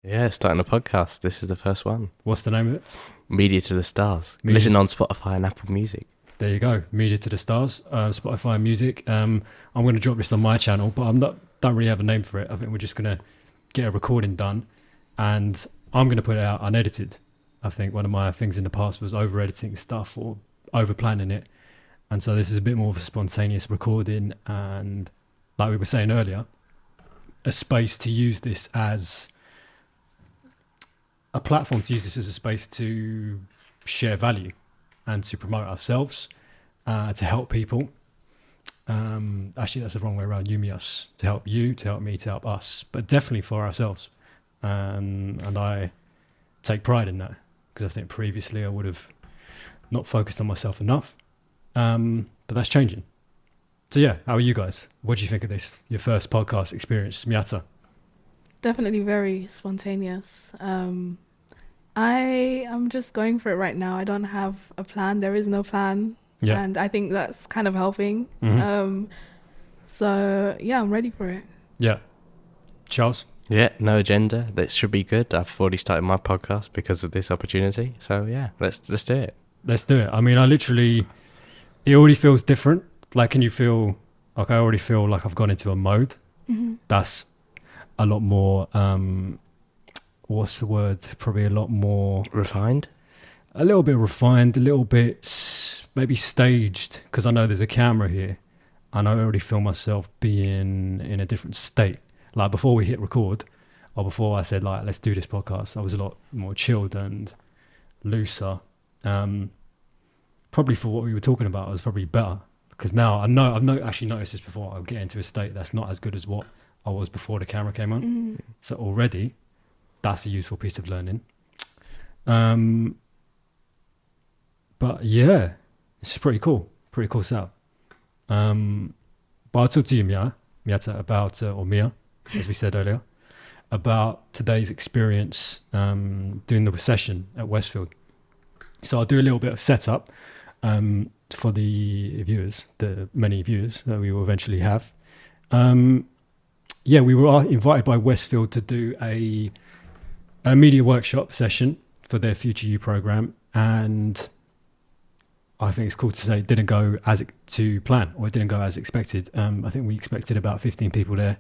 Yeah, starting a podcast. This is the first one. What's the name of it? Media to the Stars. Media. Listen on Spotify and Apple Music. There you go. Media to the Stars, Spotify Music. I'm going to drop this on my channel, but don't really have a name for it. I think we're just going to get a recording done, and I'm going to put it out unedited. I think one of my things in the past was over editing stuff or over planning it, and so this is a bit more of a spontaneous recording, and like we were saying earlier, a space to use this as a platform, to use this as a space to share value and to promote ourselves, to help people. Actually, that's the wrong way around. YouMeUs, to help you, to help me, to help us, but definitely for ourselves. And I take pride in that, because I think previously I would have not focused on myself enough. But that's changing. So yeah, how are you guys? What do you think of this? Your first podcast experience, Miata? Definitely very spontaneous. I am just going for it right now. I don't have a plan. There is no plan. Yeah. And I think that's kind of helping. Mm-hmm. So yeah, I'm ready for it. Yeah. Charles? Yeah, no agenda. That should be good. I've already started my podcast because of this opportunity. So yeah, let's do it. Let's do it. I mean, it already feels different. Like, can you feel, like I already feel like I've gone into a mode. Mm-hmm. That's a lot more, what's the word? Probably a lot more... Refined? A little bit refined, a little bit maybe staged, because I know there's a camera here and I already feel myself being in a different state. Like before we hit record, or before I said like, let's do this podcast, I was a lot more chilled and looser. Probably for what we were talking about, I was probably better, because now I've actually noticed this before. I'll get into a state that's not as good as what I was before the camera came on. Mm-hmm. So already that's a useful piece of learning. But yeah, it's pretty cool setup. But I'll talk to you, Miata, about, or Mia, as we said earlier, about today's experience doing the session at Westfield. So I'll do a little bit of setup for the viewers, the many viewers that we will eventually have. Yeah, we were invited by Westfield to do a media workshop session for their Future You program, and I think it's cool to say it didn't go to plan, or it didn't go as expected. I think we expected about 15 people there.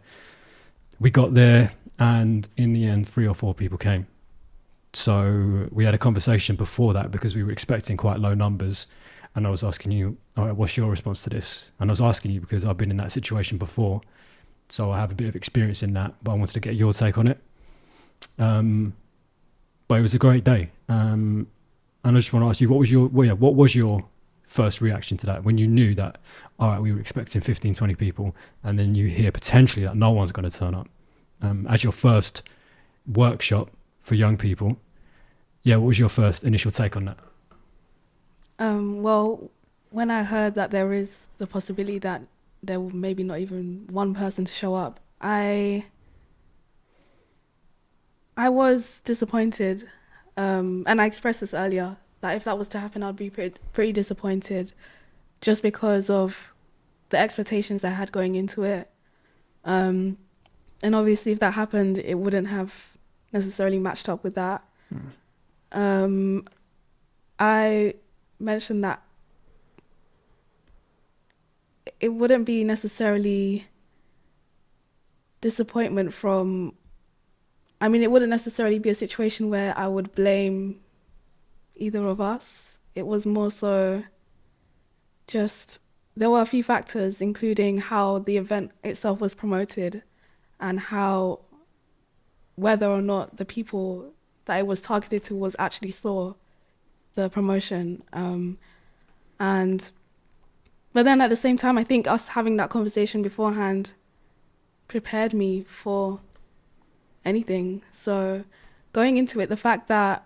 We got there, and in the end, 3 or 4 people came. So we had a conversation before that, because we were expecting quite low numbers. And I was asking you, all right, what's your response to this? And I was asking you because I've been in that situation before. So I have a bit of experience in that, but I wanted to get your take on it. But it was a great day. And I just want to ask you, what was your first reaction to that when you knew that, all right, we were expecting 15, 20 people, and then you hear potentially that no one's going to turn up as your first workshop for young people? Yeah, what was your first initial take on that? Well, when I heard that there is the possibility that there will maybe not even one person to show up, I was disappointed. And I expressed this earlier, that if that was to happen, I'd be pretty disappointed, just because of the expectations I had going into it. And obviously if that happened, it wouldn't have necessarily matched up with that. I mentioned that it wouldn't be necessarily disappointment from... it wouldn't necessarily be a situation where I would blame either of us. It was more so just, there were a few factors, including how the event itself was promoted and how, whether or not the people that it was targeted towards actually saw the promotion. But then at the same time, I think us having that conversation beforehand prepared me for anything. So going into it, the fact that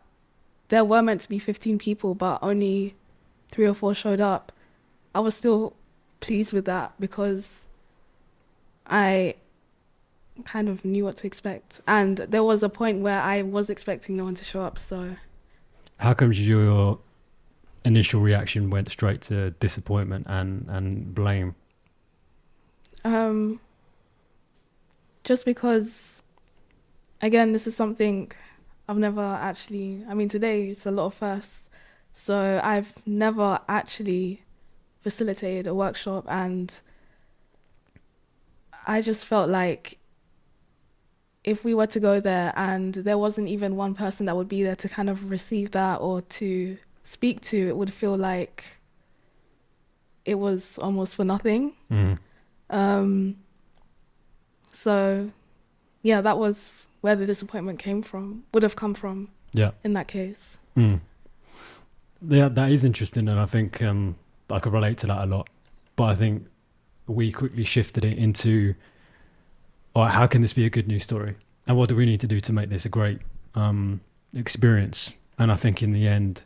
there were meant to be 15 people, but only 3 or 4 showed up, I was still pleased with that, because I kind of knew what to expect. And there was a point where I was expecting no one to show up, so... How come your initial reaction went straight to disappointment and blame? Just because again, this is something I've never actually, I mean, today it's a lot of firsts. So I've never actually facilitated a workshop, and I just felt like if we were to go there and there wasn't even one person that would be there to kind of receive that or to speak to, it would feel like it was almost for nothing. So yeah, that was where the disappointment would have come from Yeah. in that case. Yeah, that is interesting, and I think I could relate to that a lot. But I think we quickly shifted it into, all right, how can this be a good news story? And what do we need to do to make this a great experience? And I think in the end,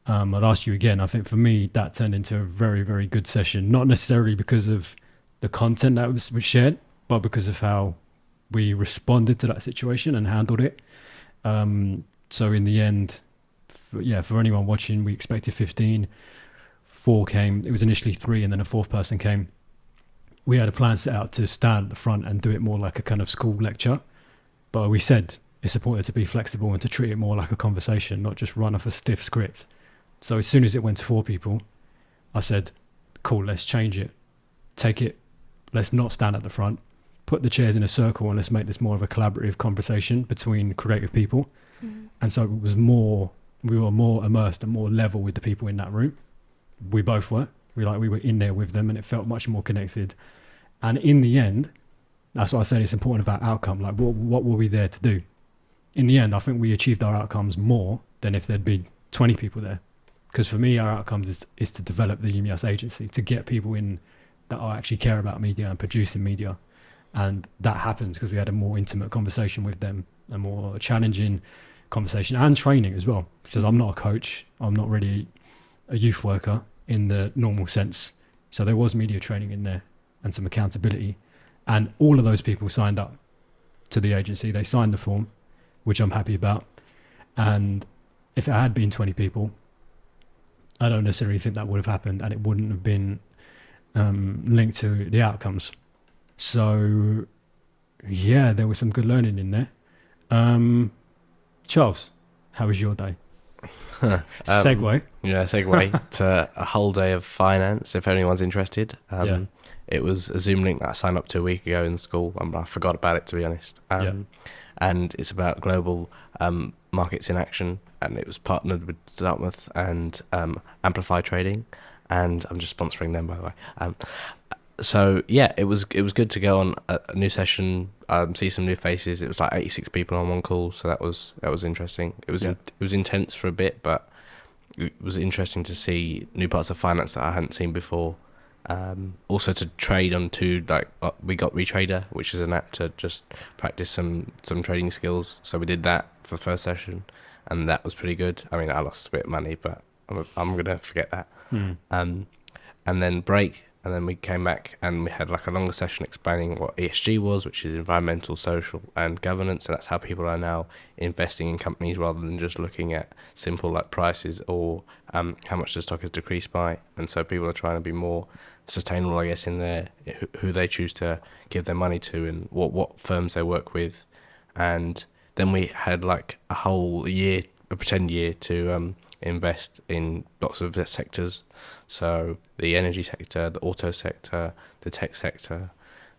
I'd ask you again, I think for me, that turned into a very, very good session, not necessarily because of the content that was shared, but because of how we responded to that situation and handled it. So in the end, for anyone watching, we expected 15, 4 came. It was initially 3 and then a 4th person came. We had a plan set out to stand at the front and do it more like a kind of school lecture. But we said it's important to be flexible and to treat it more like a conversation, not just run off a stiff script. So as soon as it went to 4 people, I said, cool, let's change it. Take it. Let's not stand at the front. Put the chairs in a circle and let's make this more of a collaborative conversation between creative people. And so it was we were more immersed and more level with the people in that room. We both were. We were in there with them and it felt much more connected. And in the end, that's why I said it's important about outcome. Like what were we there to do? In the end, I think we achieved our outcomes more than if there'd been 20 people there. Because for me, our outcomes is to develop the YouMeUs Agency, to get people in that actually care about media and producing media. And that happens because we had a more intimate conversation with them, a more challenging conversation and training as well. Because I'm not a coach, I'm not really a youth worker in the normal sense. So there was media training in there and some accountability. And all of those people signed up to the agency. They signed the form, which I'm happy about. And if it had been 20 people, I don't necessarily think that would have happened and it wouldn't have been linked to the outcomes. So, yeah, there was some good learning in there. Charles, how was your day? Segue. Yeah, segue to a whole day of finance, if anyone's interested. It was a Zoom link that I signed up to a week ago in school. I forgot about it, to be honest. And it's about global markets in action, and it was partnered with Dartmouth and Amplify Trading, and I'm just sponsoring them, by the way. So yeah, it was good to go on a new session, see some new faces. It was like 86 people on one call, so that was interesting. It was intense for a bit, but it was interesting to see new parts of finance that I hadn't seen before. Also to trade on we got Retrader, which is an app to just practice some trading skills. So we did that for the first session, and that was pretty good. I mean, I lost a bit of money, but I'm gonna forget that. And then break. And then we came back and we had like a longer session explaining what ESG was, which is environmental, social and governance. And that's how people are now investing in companies rather than just looking at simple like prices or how much the stock has decreased by. And so people are trying to be more sustainable, I guess, in their who they choose to give their money to and what firms they work with. And then we had like a whole year, a pretend year to invest in lots of sectors. So the energy sector, the auto sector, the tech sector,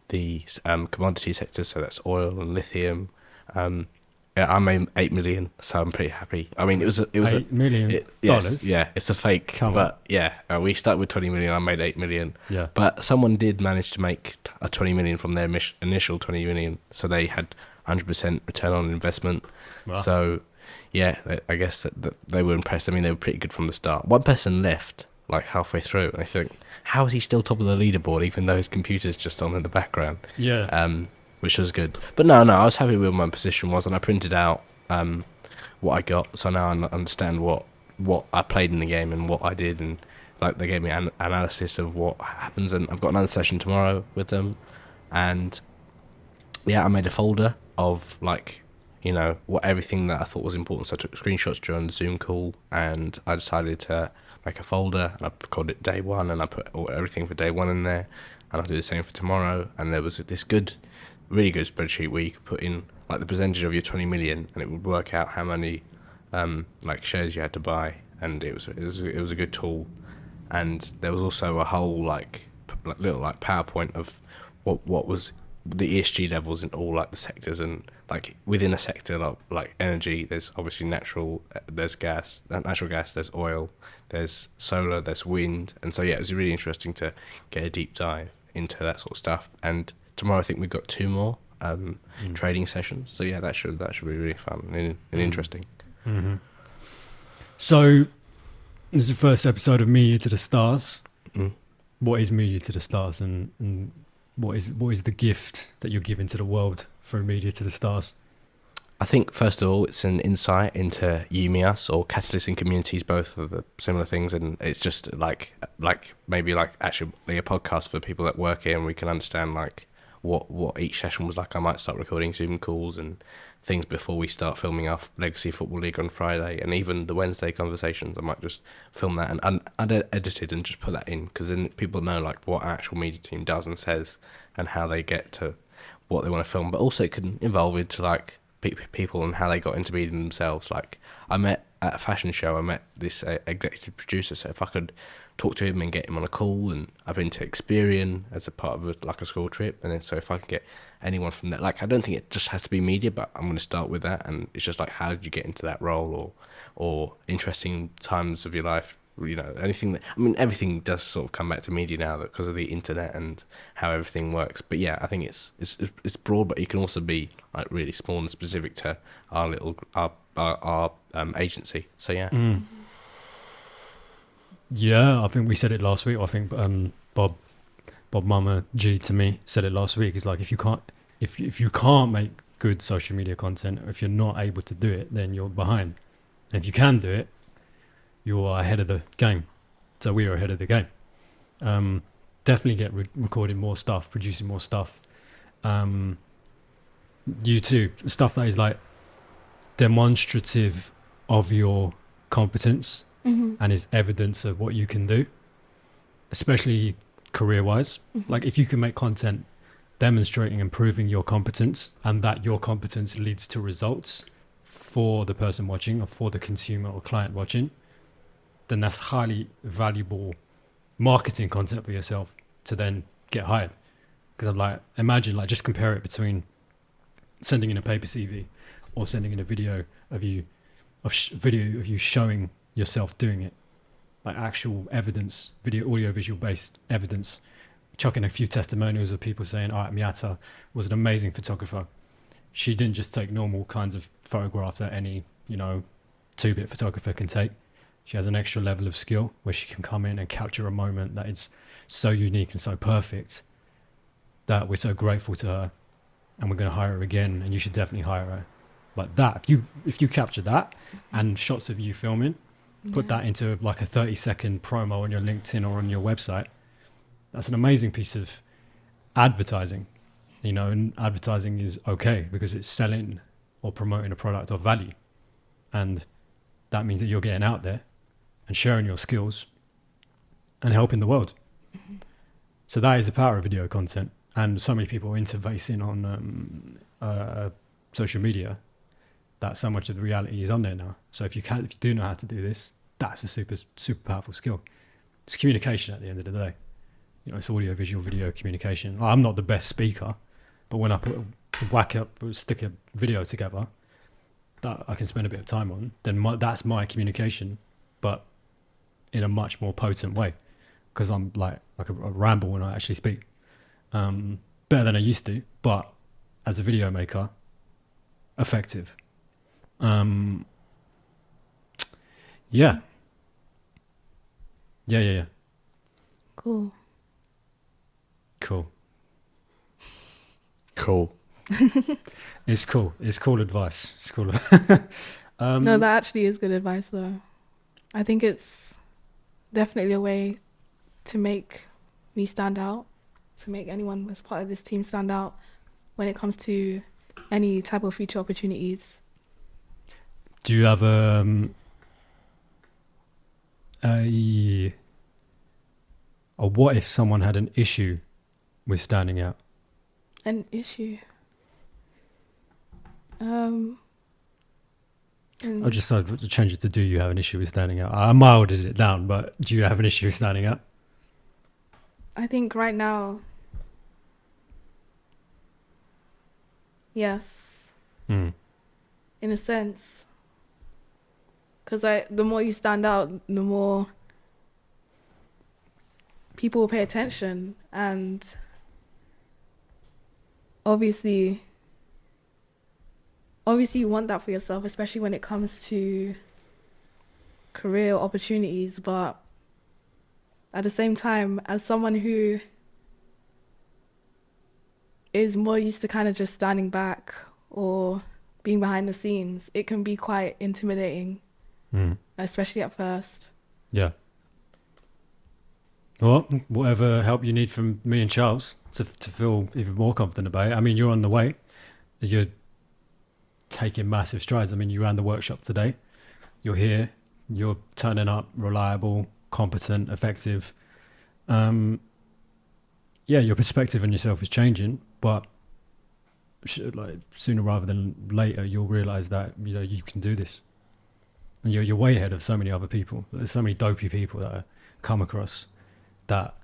the commodity sector, so that's oil and lithium. I made 8 million, so I'm pretty happy. I mean, it was $8 million. Yes, yeah, it's a fake, Come but on. Yeah, we started with 20 million. I made 8 million. Yeah, but someone did manage to make a 20 million from their initial 20 million, so they had 100% return on investment. Wow. So yeah, I guess that they were impressed. I mean, they were pretty good from the start. One person left like halfway through, and I think, how is he still top of the leaderboard even though his computer's just on in the background? Yeah. Which was good. But no, I was happy with what my position was, and I printed out what I got, so now I understand what I played in the game and what I did, and like they gave me an analysis of what happens. And I've got another session tomorrow with them, and yeah, I made a folder of like, you know, what everything that I thought was important. So I took screenshots during the Zoom call, and I decided to make a folder, and I called it day one, and I put everything for day one in there, and I'll do the same for tomorrow. And there was this really good spreadsheet where you could put in like the percentage of your 20 million, and it would work out how many like shares you had to buy, and it was a good tool. And there was also a whole little PowerPoint of what was the ESG levels in all like the sectors, and like within a sector like energy, there's obviously there's natural gas, there's oil, there's solar, there's wind, and so yeah, it was really interesting to get a deep dive into that sort of stuff. And tomorrow I think we've got 2 more trading sessions, so yeah, that should be really fun and interesting. Mm-hmm. So this is the first episode of Media to the Stars. What is Media to the Stars, and what is the gift that you're giving to the world through Media to the Stars? I think first of all, it's an insight into YouMeUs or catalysts in communities, both of the similar things, and it's just like maybe like actually a podcast for people that work here, and we can understand like what each session was like. I might start recording Zoom calls and things before we start filming our Legacy Football League on Friday, and even the Wednesday conversations. I might just film that and edit it and just put that in, because then people know like what our actual media team does and says and how they get to what they want to film. But also it can evolve into like people and how they got into media themselves. Like I met at a fashion show, I met this executive producer, so if I could talk to him and get him on a call, and I've been to Experian as a part of a school trip, and then so if I can get anyone from that, like I don't think it just has to be media, but I'm going to start with that, and it's just like how did you get into that role, or interesting times of your life, you know, anything that, I mean, everything does sort of come back to media now because of the internet and how everything works. But yeah, I think it's broad, but it can also be like really small and specific to our agency. So yeah. Yeah, I think we said it last week. I think Bob Mama G to me said it last week. It's like if you can't make good social media content, if you're not able to do it, then you're behind. And if you can do it, you are ahead of the game. So we are ahead of the game. Definitely get recording more stuff, producing more stuff. YouTube stuff that is like demonstrative of your competence. And is evidence of what you can do, especially career-wise. Like if you can make content demonstrating and proving your competence, and that your competence leads to results for the person watching or for the consumer or client watching, then that's highly valuable marketing content for yourself to then get hired. Because I'm like, imagine, like, just compare it between sending in a paper CV or sending in a video of you showing yourself doing it, like actual evidence, audio visual based evidence, chucking a few testimonials of people saying, all right, Miata was an amazing photographer. She didn't just take normal kinds of photographs that any 2-bit photographer can take. She has an extra level of skill where she can come in and capture a moment that is so unique and so perfect that we're so grateful to her, and we're going to hire her again, and you should definitely hire her. Like that, if you capture that and shots of you filming, put that into like a 30-second promo on your LinkedIn or on your website, that's an amazing piece of advertising. And advertising is okay because it's selling or promoting a product of value, and that means that you're getting out there and sharing your skills and helping the world. So that is the power of video content, and so many people are interfacing on social media that so much of the reality is on there now. So if you do know how to do this, that's a super powerful skill. It's communication at the end of the day. It's audio, visual, video communication. I'm not the best speaker, but when I stick a video together that I can spend a bit of time on, then that's my communication, but in a much more potent way, because I'm like I ramble when I actually speak, better than I used to, but as a video maker, effective. Yeah. Cool. It's cool. It's cool advice. It's cool. No, that actually is good advice, though. I think it's definitely a way to make me stand out, to make anyone as part of this team stand out when it comes to any type of future opportunities. Do you have or what if someone had an issue with standing out? An issue? I just decided to change it to do you have an issue with standing out? I milded it down, but do you have an issue with standing out? I think right now, yes, Mm. in a sense. Because the more you stand out, the more people will pay attention. And obviously you want that for yourself, especially when it comes to career opportunities. But at the same time, as someone who is more used to kind of just standing back or being behind the scenes, it can be quite intimidating, especially at first. Yeah. Well, whatever help you need from me and Charles to feel even more confident about it. I mean, you're on the way. You're taking massive strides. I mean, you ran the workshop today. You're here. You're turning up, reliable, competent, effective. Your perspective on yourself is changing, but like sooner rather than later, you'll realize that you can do this, and you're way ahead of so many other people. There's so many dopey people that I come across that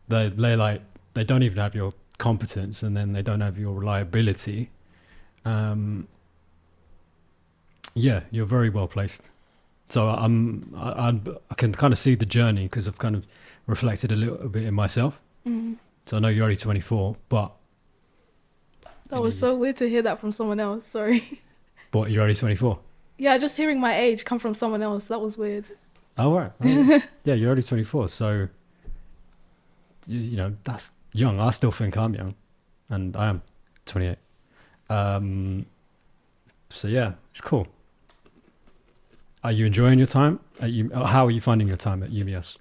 they don't even have your competence, and then they don't have your reliability. You're very well placed. So I can kind of see the journey because I've kind of reflected a little bit in myself. Mm. So I know you're only 24, but That was so weird to hear that from someone else. Sorry. But you're only 24. Yeah, just hearing my age come from someone else, that was weird. Oh, right. Oh, yeah, you're only 24. So, that's young. I still think I'm young. And I am 28. So, yeah, it's cool. Are you enjoying your time? How are you finding your time at YouMeUs?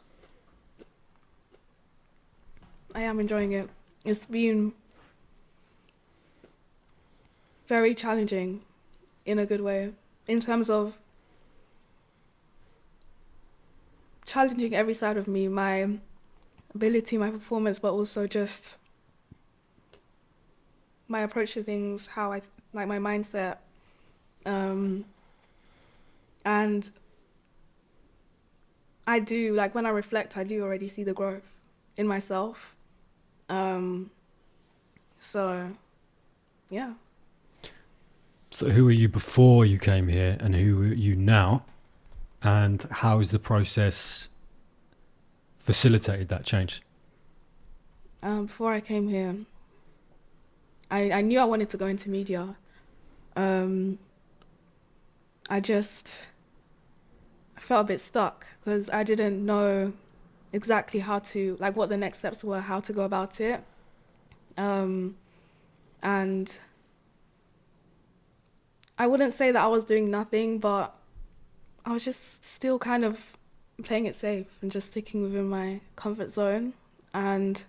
I am enjoying it. It's been very challenging in a good way, in terms of challenging every side of me, my ability, my performance, but also just my approach to things, how I like my mindset. And I do, like when I reflect, I do already see the growth in myself. So, yeah. So who were you before you came here and who are you now? And how has the process facilitated that change? Before I came here, I knew I wanted to go into media. I felt a bit stuck because I didn't know exactly how to, like what the next steps were, how to go about it. And I wouldn't say that I was doing nothing, but I was just still kind of playing it safe and just sticking within my comfort zone. And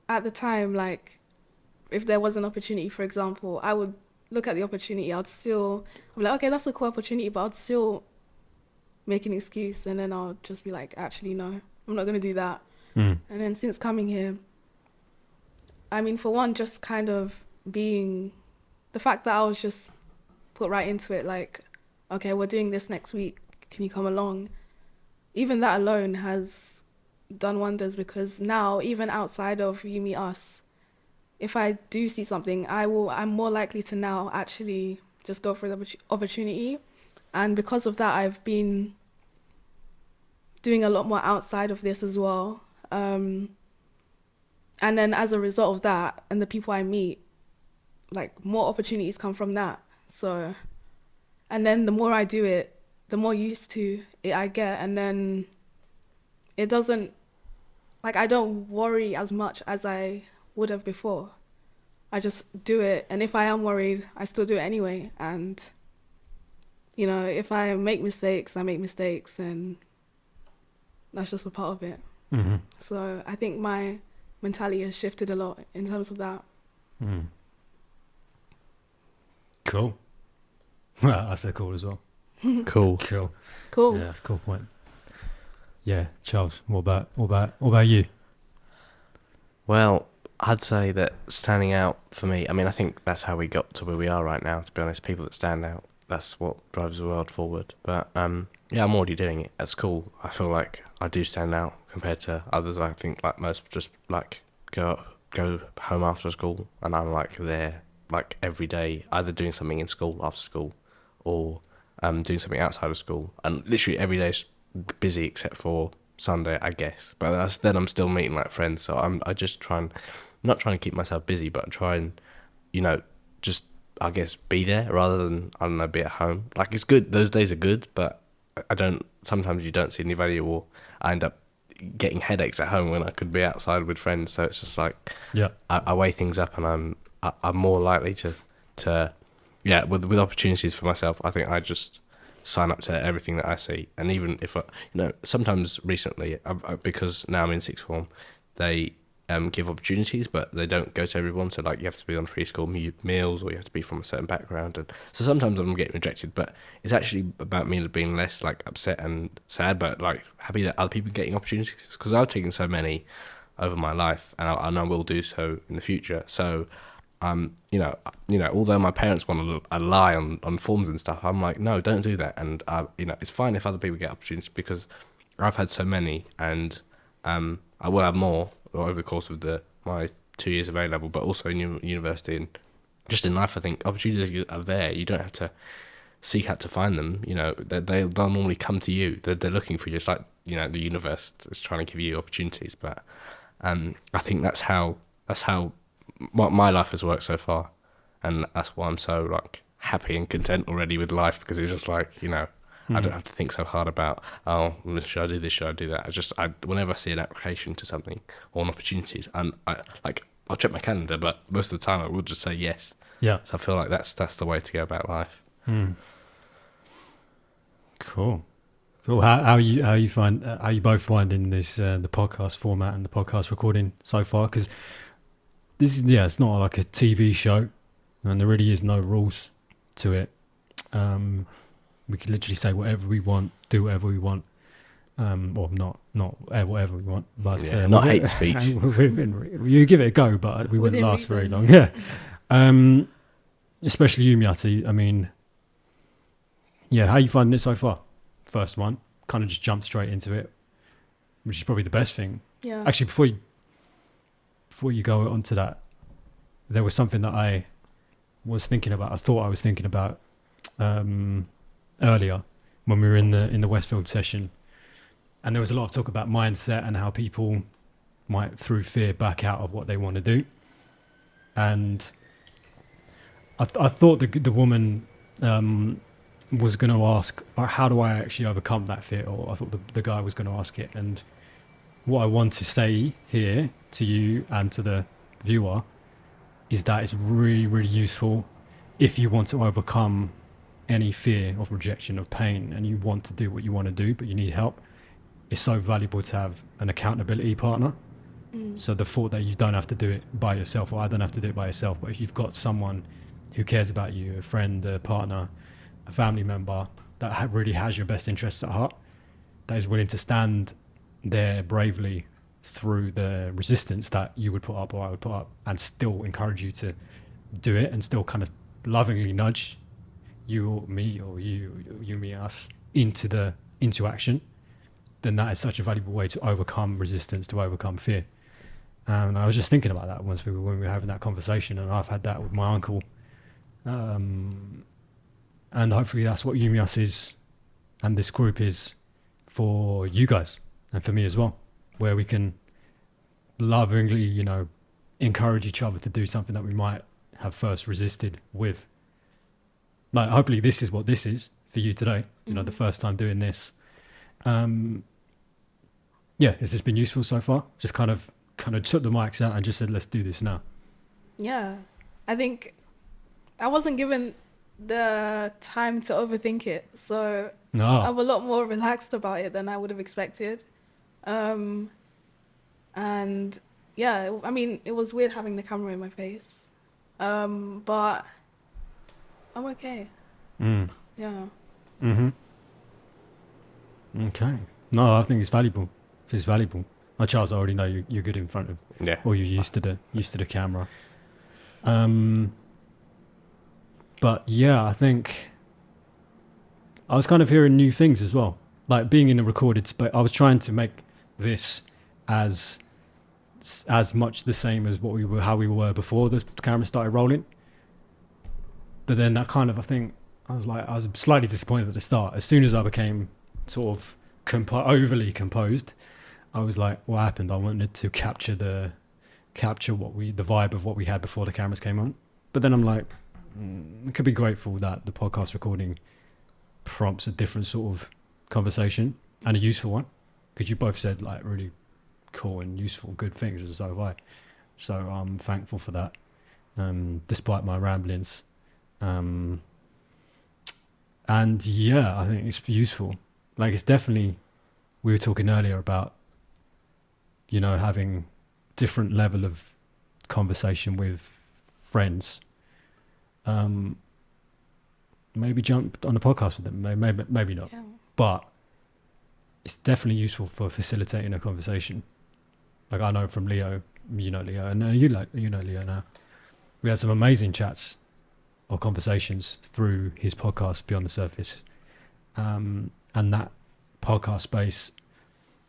at the time, like, if there was an opportunity, for example, I would look at the opportunity. I'm like, okay, that's a cool opportunity, but I'd still make an excuse, and then I'll just be like, actually, no, I'm not going to do that. And then since coming here, I mean, for one, just kind of being, the fact that I was just put right into it, like, okay, we're doing this next week, can you come along? Even that alone has done wonders, because now, even outside of YouMeUs, if I do see something, I'm more likely to now actually just go for the opportunity. And because of that, I've been doing a lot more outside of this as well. And then as a result of that, and the people I meet, like, more opportunities come from that. So, and then the more I do it, the more used to it I get. And then it doesn't, like, I don't worry as much as I would have before. I just do it. And if I am worried, I still do it anyway. And, if I make mistakes, I make mistakes, and that's just a part of it. Mm-hmm. So I think my mentality has shifted a lot in terms of that. Cool. Well, I said cool as well. Cool. Yeah, that's a cool point. Yeah, Charles, what about you? Well, I'd say that standing out for me, I mean, I think that's how we got to where we are right now, to be honest. People that stand out, that's what drives the world forward. But yeah, I'm already doing it at school. I feel like I do stand out compared to others. I think like most just like go home after school, and I'm like there like every day, either doing something in school after school, or doing something outside of school, and literally every day's busy except for Sunday, I guess. But then I'm still meeting like friends, so I just try and not trying to keep myself busy, but try and, you know, just I guess be there rather than I don't know, be at home. Like it's good; those days are good, but I don't. Sometimes you don't see any value, or I end up getting headaches at home when I could be outside with friends. So it's just like Yeah. I weigh things up, and I'm more likely to yeah, with opportunities for myself. I think I just sign up to everything that I see, and even if sometimes recently, because now I'm in sixth form, they give opportunities, but they don't go to everyone. So like you have to be on free school meals, or you have to be from a certain background, and so sometimes I'm getting rejected. But it's actually about me being less like upset and sad, but like happy that other people are getting opportunities, because I've taken so many over my life, and I will do so in the future. So although my parents want to lie on forms and stuff, I'm like, no, don't do that. And it's fine if other people get opportunities, because I've had so many, and I will have more over the course of my 2 years of A level, but also in university and just in life. I think opportunities are there. You don't have to seek out to find them. They'll normally come to you. They're looking for you. It's like the universe is trying to give you opportunities. But I think that's how what my life has worked so far, and that's why I'm so like happy and content already with life, because it's just like I don't have to think so hard about, oh, should I do this, should I do that. Whenever I see an application to something or an opportunities, and I'll check my calendar, but most of the time I will just say yes. Yeah. So I feel like that's the way to go about life. Cool. How you both finding this the podcast format and the podcast recording so far? Because this is it's not like a TV show, and there really is no rules to it. We can literally say whatever we want, do whatever we want, or not whatever we want, but not hate speech. You give it a go, but we wouldn't last very long. Yeah. Especially you, Miati. I mean, yeah, how you finding it so far? First one, kind of just jumped straight into it, which is probably the best thing. Yeah. Actually, before you go on to that, there was something that I was thinking about. I thought I was thinking about earlier when we were in the Westfield session, and there was a lot of talk about mindset and how people might, through fear, back out of what they want to do. And I thought the woman was going to ask, how do I actually overcome that fear? Or I thought the guy was going to ask it. And what I want to say here to you and to the viewer is that it's really, really useful if you want to overcome any fear of rejection, of pain, and you want to do what you want to do, but you need help. It's so valuable to have an accountability partner. So the thought that you don't have to do it by yourself, or I don't have to do it by yourself, but if you've got someone who cares about you, a friend, a partner, a family member that really has your best interests at heart, that is willing to stand there bravely through the resistance that you would put up or I would put up, and still encourage you to do it, and still kind of lovingly nudge you or me, or you, me, us into action, then that is such a valuable way to overcome resistance, to overcome fear. And I was just thinking about that when we were having that conversation, and I've had that with my uncle. And hopefully that's what YouMeUs is, and this group is for you guys and for me as well, where we can lovingly, encourage each other to do something that we might have first resisted with. Like, hopefully this is what this is for you today, the first time doing this. Has this been useful so far? Just kind of took the mics out and just said, let's do this now. Yeah, I think I wasn't given the time to overthink it, so I'm a lot more relaxed about it than I would have expected. And yeah, I mean, it was weird having the camera in my face, but I'm okay. Yeah. Okay. No, I think it's valuable. It's valuable. Oh, Charles, I already know you're good in front of, Yeah. or you're used to the camera. But yeah, I think I was kind of hearing new things as well. Like being in a recorded space, I was trying to make this as much the same as how we were before the camera started rolling. But then that kind of, I was slightly disappointed at the start. As soon as I became sort of overly composed, I was like, what happened? I wanted to capture the vibe of what we had before the cameras came on. But then I'm like, I could be grateful that the podcast recording prompts a different sort of conversation and a useful one, because you both said like really cool and useful, good things, and so have I. So I'm thankful for that, despite my ramblings. And yeah, I think it's useful. Like it's definitely, we were talking earlier about, having different level of conversation with friends. Maybe jump on a podcast with them, maybe not. Yeah. But it's definitely useful for facilitating a conversation. Like I know from Leo, Leo, and you know Leo now. We had some amazing chats or conversations through his podcast Beyond the Surface, and that podcast space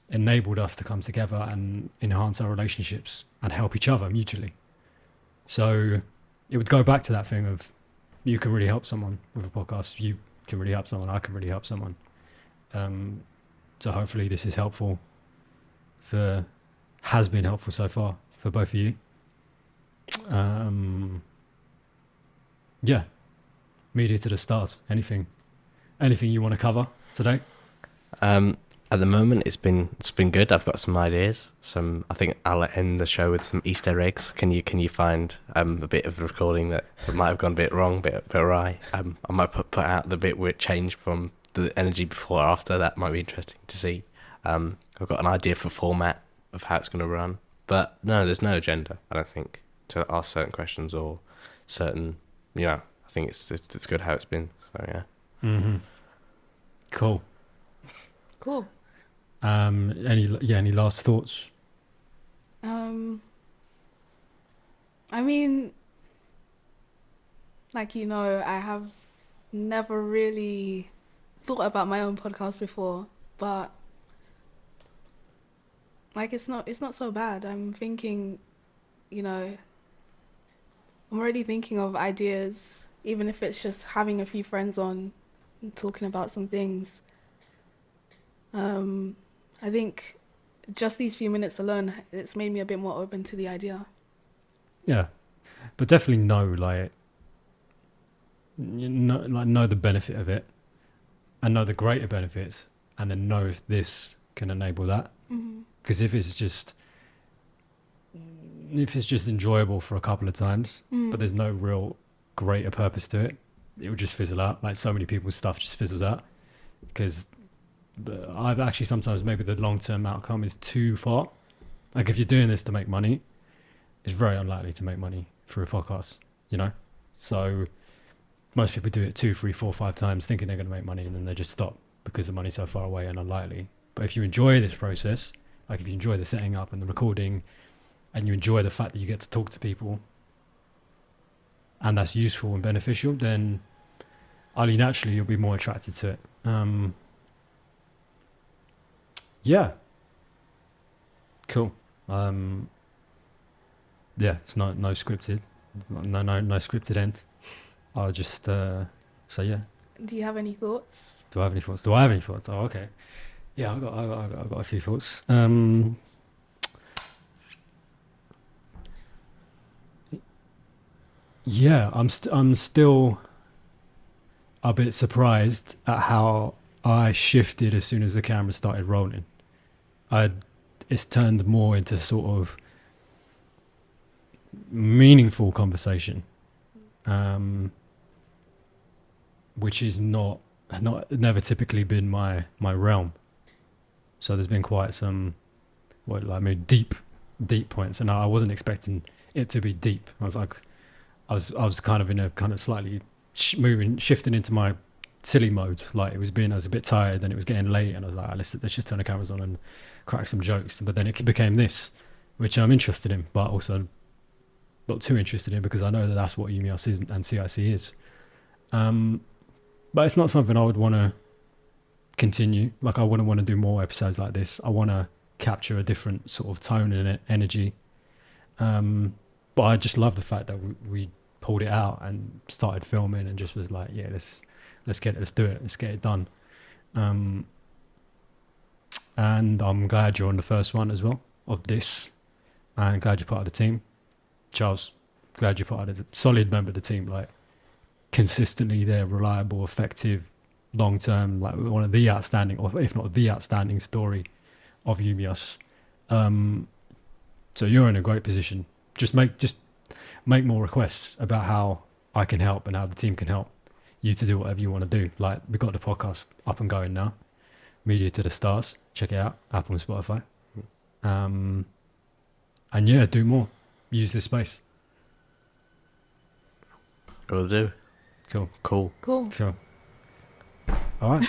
enabled us to come together and enhance our relationships and help each other mutually. So it would go back to that thing of, you can really help someone with a podcast. You can really help someone. I can really help someone. So hopefully this is helpful has been helpful so far for both of you. Yeah. Media to the stars. Anything you want to cover today? At the moment, it's been good. I've got some ideas. I think I'll end the show with some Easter eggs. Can you find a bit of the recording that might have gone a bit wrong, bit awry? I might put out the bit where it changed from the energy before or after. That might be interesting to see. I've got an idea for format of how it's going to run, but no, there's no agenda. I don't think, to ask certain questions or certain. I think it's good how it's been. So yeah. Mm-hmm. Cool. Any last thoughts? I mean, like, I have never really thought about my own podcast before, but like it's not so bad. I'm thinking, I'm already thinking of ideas, even if it's just having a few friends on and talking about some things. I think just these few minutes alone, it's made me a bit more open to the idea. Yeah, but definitely know the benefit of it, and know the greater benefits, and then know if this can enable that. Because if it's just enjoyable for a couple of times, but there's no real greater purpose to it, it will just fizzle out. Like so many people's stuff just fizzles out because I've actually sometimes maybe the long-term outcome is too far. Like if you're doing this to make money, it's very unlikely to make money through a podcast, So most people do it 2, 3, 4, 5 times thinking they're going to make money, and then they just stop because the money's so far away and unlikely. But if you enjoy this process, like if you enjoy the setting up and the recording, and you enjoy the fact that you get to talk to people, and that's useful and beneficial, then only naturally you'll be more attracted to it. Yeah. Cool. Yeah, it's no scripted. No scripted end. I'll just say yeah. Do you have any thoughts? Do I have any thoughts? Oh, okay. Yeah, I've got a few thoughts. Yeah, I'm still a bit surprised at how I shifted as soon as the camera started rolling. It's turned more into sort of meaningful conversation, which is never typically been my realm. So there's been quite some deep points, and I wasn't expecting it to be deep. I was kind of in a kind of slightly shifting into my silly mode. Like I was a bit tired and it was getting late, and I was like, let's just turn the cameras on and crack some jokes. But then it became this, which I'm interested in, but also not too interested in, because I know that that's what YouMeUs is and CIC is. But it's not something I would want to continue. Like I wouldn't want to do more episodes like this. I want to capture a different sort of tone and energy. But I just love the fact that we pulled it out and started filming and just was like, yeah, let's do it, let's get it done. And I'm glad you're on the first one as well of this, and glad you're part of the team. Charles, glad you're part of the solid member of the team, like consistently there, reliable, effective, long term, like one of the outstanding, or if not the outstanding story of YouMeUs. So you're in a great position. Just make more requests about how I can help and how the team can help you to do whatever you want to do. Like we got the podcast up and going now, Media to the Stars. Check it out, Apple and Spotify. And yeah, do more. Use this space. Will do. Cool. Cool. All right.